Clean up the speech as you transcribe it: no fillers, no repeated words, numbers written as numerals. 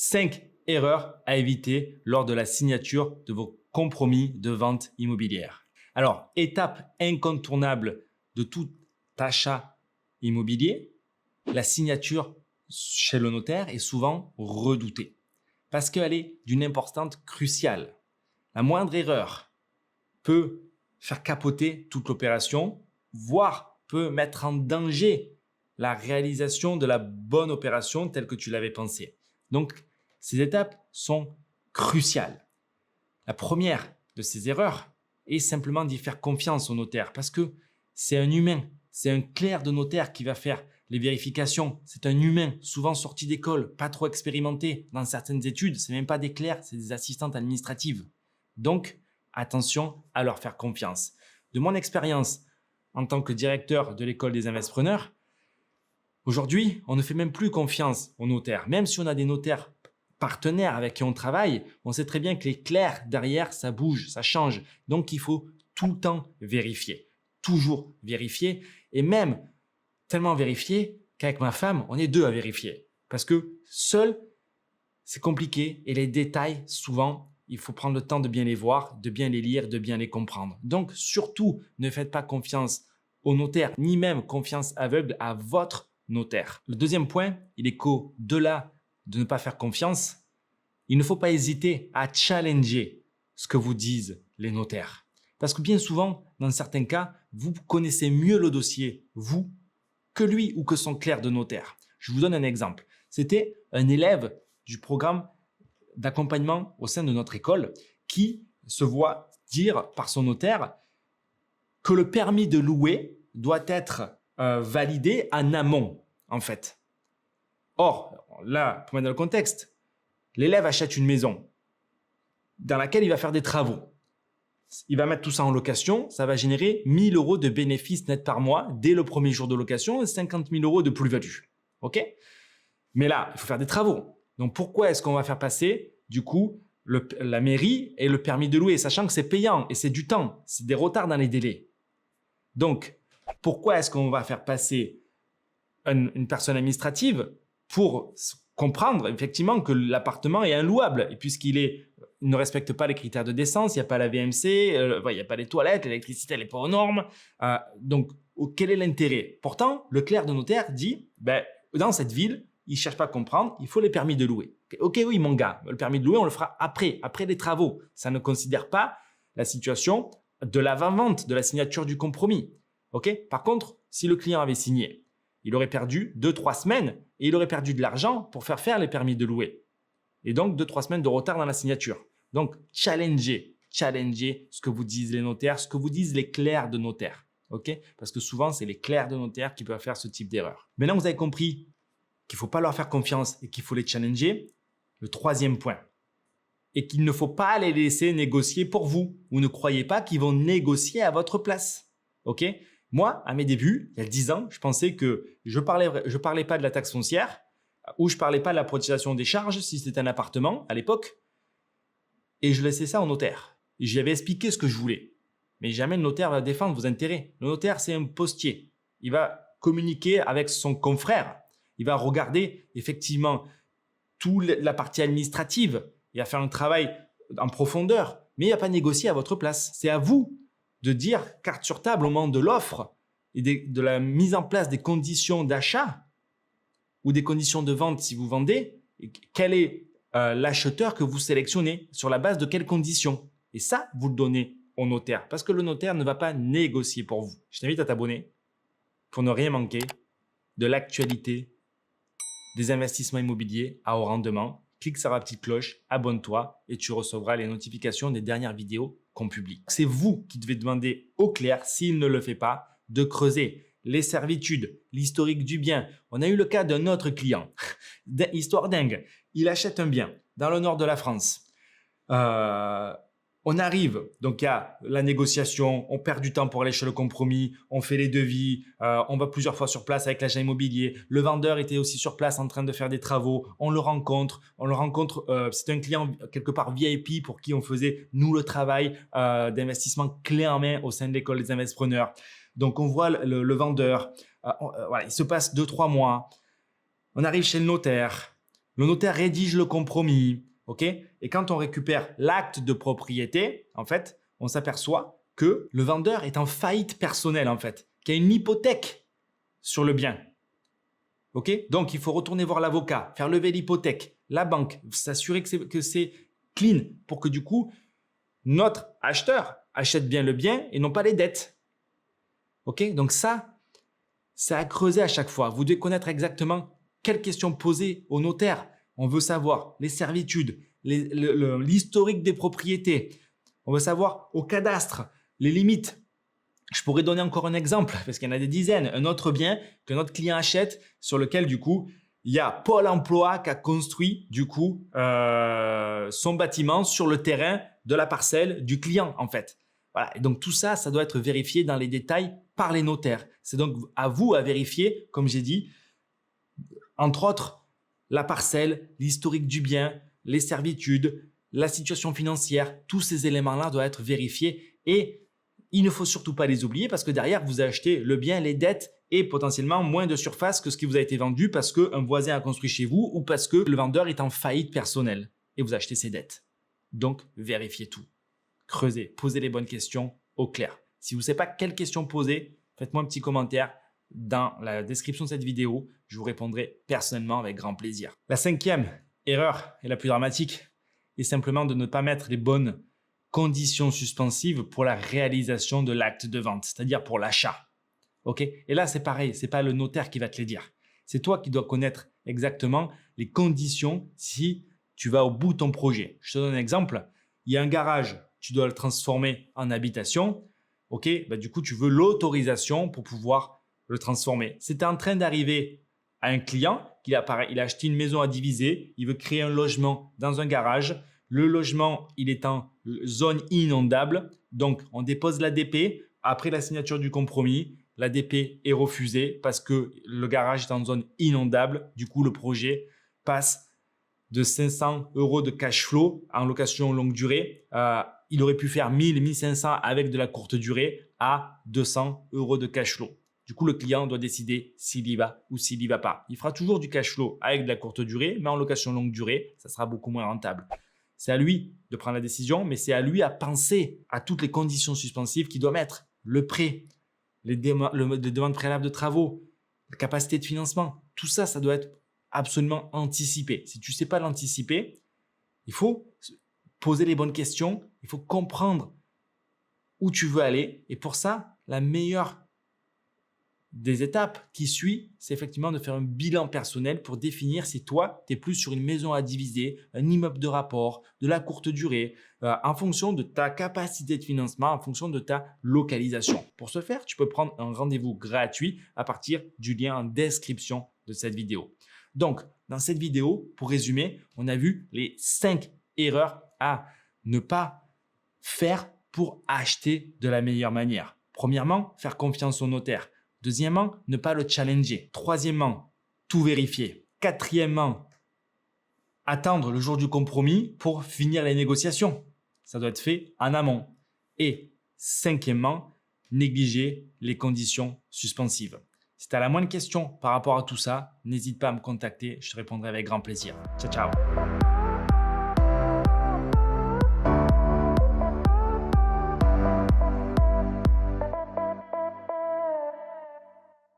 5 erreurs à éviter lors de la signature de vos compromis de vente immobilière. Alors, étape incontournable de tout achat immobilier, la signature chez le notaire est souvent redoutée parce qu'elle est d'une importance cruciale. La moindre erreur peut faire capoter toute l'opération, voire peut mettre en danger la réalisation de la bonne opération telle que tu l'avais pensée. Donc, ces étapes sont cruciales. La première de ces erreurs est simplement d'y faire confiance au notaire parce que c'est un humain, c'est un clerc de notaire qui va faire les vérifications. C'est un humain, souvent sorti d'école, pas trop expérimenté. Dans certaines études, ce n'est même pas des clercs, c'est des assistantes administratives. Donc, attention à leur faire confiance. De mon expérience en tant que directeur de l'école des investisseurs, aujourd'hui, on ne fait même plus confiance aux notaires. Même si on a des notaires partenaires avec qui on travaille, on sait très bien que les clercs derrière, ça bouge, ça change. Donc, il faut tout le temps vérifier, toujours vérifier et même tellement vérifier qu'avec ma femme, on est deux à vérifier. Parce que seul, c'est compliqué et les détails, souvent, il faut prendre le temps de bien les voir, de bien les lire, de bien les comprendre. Donc, surtout, ne faites pas confiance au notaire, ni même confiance aveugle à votre notaire. Le deuxième point, il est qu'au-delà de ne pas faire confiance, il ne faut pas hésiter à challenger ce que vous disent les notaires. Parce que bien souvent, dans certains cas, vous connaissez mieux le dossier, vous, que lui ou que son clerc de notaire. Je vous donne un exemple. C'était un élève du programme d'accompagnement au sein de notre école qui se voit dire par son notaire que le permis de louer doit être validé en amont, en fait. Or, là, pour mettre dans le contexte, l'élève achète une maison dans laquelle il va faire des travaux. Il va mettre tout ça en location, ça va générer 1 000 € de bénéfices nets par mois dès le premier jour de location et 50 000 € de plus-value. OK? Mais là, il faut faire des travaux. Donc, pourquoi est-ce qu'on va faire passer, du coup, la mairie et le permis de louer, sachant que c'est payant et c'est du temps, c'est des retards dans les délais. Donc, pourquoi est-ce qu'on va faire passer une personne administrative pour comprendre effectivement que l'appartement est inlouable et puisqu'il ne respecte pas les critères de décence, il n'y a pas la VMC, il n'y a pas les toilettes, l'électricité n'est pas aux normes. Donc, quel est l'intérêt? Pourtant, le clerc de notaire dit, dans cette ville, il ne cherche pas à comprendre, il faut les permis de louer. Ok, oui, mon gars, le permis de louer, on le fera après les travaux. Ça ne considère pas la situation de l'avant-vente, de la signature du compromis. Ok? Par contre, si le client avait signé, il aurait perdu 2-3 semaines et il aurait perdu de l'argent pour faire les permis de louer. Et donc, 2-3 semaines de retard dans la signature. Donc, challengez ce que vous disent les notaires, ce que vous disent les clercs de notaire. Okay? Parce que souvent, c'est les clercs de notaire qui peuvent faire ce type d'erreur. Maintenant, vous avez compris qu'il ne faut pas leur faire confiance et qu'il faut les challenger. Le troisième point est qu'il ne faut pas les laisser négocier pour vous. Vous ne croyez pas qu'ils vont négocier à votre place. Ok? Moi, à mes débuts, il y a 10 ans, je pensais que je parlais pas de la taxe foncière ou je parlais pas de la protection des charges si c'était un appartement à l'époque et je laissais ça au notaire. J'y avais expliqué ce que je voulais. Mais jamais le notaire va défendre vos intérêts. Le notaire, c'est un postier. Il va communiquer avec son confrère. Il va regarder effectivement toute la partie administrative. Il va faire un travail en profondeur, mais il ne va pas négocier à votre place. C'est à vous de dire carte sur table au moment de l'offre et de la mise en place des conditions d'achat ou des conditions de vente si vous vendez, quel est l'acheteur que vous sélectionnez, sur la base de quelles conditions. Et ça, vous le donnez au notaire parce que le notaire ne va pas négocier pour vous. Je t'invite à t'abonner pour ne rien manquer de l'actualité des investissements immobiliers à haut rendement. Clique sur la petite cloche, abonne-toi et tu recevras les notifications des dernières vidéos qu'on publie. C'est vous qui devez demander au clerc, s'il ne le fait pas, de creuser les servitudes, l'historique du bien. On a eu le cas d'un autre client, histoire dingue. Il achète un bien dans le nord de la France. On arrive, donc il y a la négociation, on perd du temps pour aller chez le compromis, on fait les devis, on va plusieurs fois sur place avec l'agent immobilier. Le vendeur était aussi sur place en train de faire des travaux, on le rencontre, c'est un client quelque part VIP pour qui on faisait nous le travail d'investissement clé en main au sein de l'école des investisseurs. Donc on voit le vendeur, voilà, il se passe 2-3 mois, on arrive chez le notaire. Le notaire rédige le compromis. Ok. Et quand on récupère l'acte de propriété, en fait, on s'aperçoit que le vendeur est en faillite personnelle, en fait, qu'il y a une hypothèque sur le bien. Ok. Donc, il faut retourner voir l'avocat, faire lever l'hypothèque, la banque, s'assurer que c'est clean pour que du coup, notre acheteur achète bien le bien et non pas les dettes. Ok. Donc ça, c'est à creuser à chaque fois. Vous devez connaître exactement quelles questions poser au notaire. On veut savoir les servitudes, l'historique des propriétés. On veut savoir au cadastre les limites. Je pourrais donner encore un exemple parce qu'il y en a des dizaines. Un autre bien que notre client achète sur lequel du coup, il y a Pôle emploi qui a construit du coup son bâtiment sur le terrain de la parcelle du client en fait. Voilà. Et donc tout ça, ça doit être vérifié dans les détails par les notaires. C'est donc à vous à vérifier, comme j'ai dit, entre autres, la parcelle, l'historique du bien, les servitudes, la situation financière. Tous ces éléments-là doivent être vérifiés et il ne faut surtout pas les oublier parce que derrière, vous achetez le bien, les dettes et potentiellement moins de surface que ce qui vous a été vendu parce qu'un voisin a construit chez vous ou parce que le vendeur est en faillite personnelle et vous achetez ses dettes. Donc, vérifiez tout. Creusez, posez les bonnes questions au clair. Si vous ne savez pas quelles questions poser, faites-moi un petit commentaire dans la description de cette vidéo. Je vous répondrai personnellement avec grand plaisir. La 5e erreur et la plus dramatique est simplement de ne pas mettre les bonnes conditions suspensives pour la réalisation de l'acte de vente, c'est-à-dire pour l'achat. Ok. Et là, c'est pareil, ce n'est pas le notaire qui va te les dire. C'est toi qui dois connaître exactement les conditions si tu vas au bout de ton projet. Je te donne un exemple. Il y a un garage, tu dois le transformer en habitation. Ok. Du coup, tu veux l'autorisation pour pouvoir le transformer. C'est en train d'arriver à un client, il a acheté une maison à diviser, il veut créer un logement dans un garage. Le logement, il est en zone inondable, donc on dépose l'ADP. Après la signature du compromis, l'ADP est refusée parce que le garage est en zone inondable. Du coup, le projet passe de 500 € de cash flow en location longue durée. Il aurait pu faire 1000, 1500 avec de la courte durée à 200 € de cash flow. Du coup, le client doit décider s'il y va ou s'il n'y va pas. Il fera toujours du cash flow avec de la courte durée, mais en location longue durée, ça sera beaucoup moins rentable. C'est à lui de prendre la décision, mais c'est à lui à penser à toutes les conditions suspensives qu'il doit mettre. Le prêt, les demandes préalables de travaux, la capacité de financement. Tout ça, ça doit être absolument anticipé. Si tu ne sais pas l'anticiper, il faut poser les bonnes questions, il faut comprendre où tu veux aller. Et pour ça, la meilleure des étapes qui suit, c'est effectivement de faire un bilan personnel pour définir si toi, tu es plus sur une maison à diviser, un immeuble de rapport, de la courte durée, en fonction de ta capacité de financement, en fonction de ta localisation. Pour ce faire, tu peux prendre un rendez-vous gratuit à partir du lien en description de cette vidéo. Donc, dans cette vidéo, pour résumer, on a vu les 5 erreurs à ne pas faire pour acheter de la meilleure manière. Premièrement, faire confiance au notaire. Deuxièmement, ne pas le challenger. Troisièmement, tout vérifier. Quatrièmement, attendre le jour du compromis pour finir les négociations. Ça doit être fait en amont. Et cinquièmement, négliger les conditions suspensives. Si tu as la moindre question par rapport à tout ça, n'hésite pas à me contacter, je te répondrai avec grand plaisir. Ciao, ciao.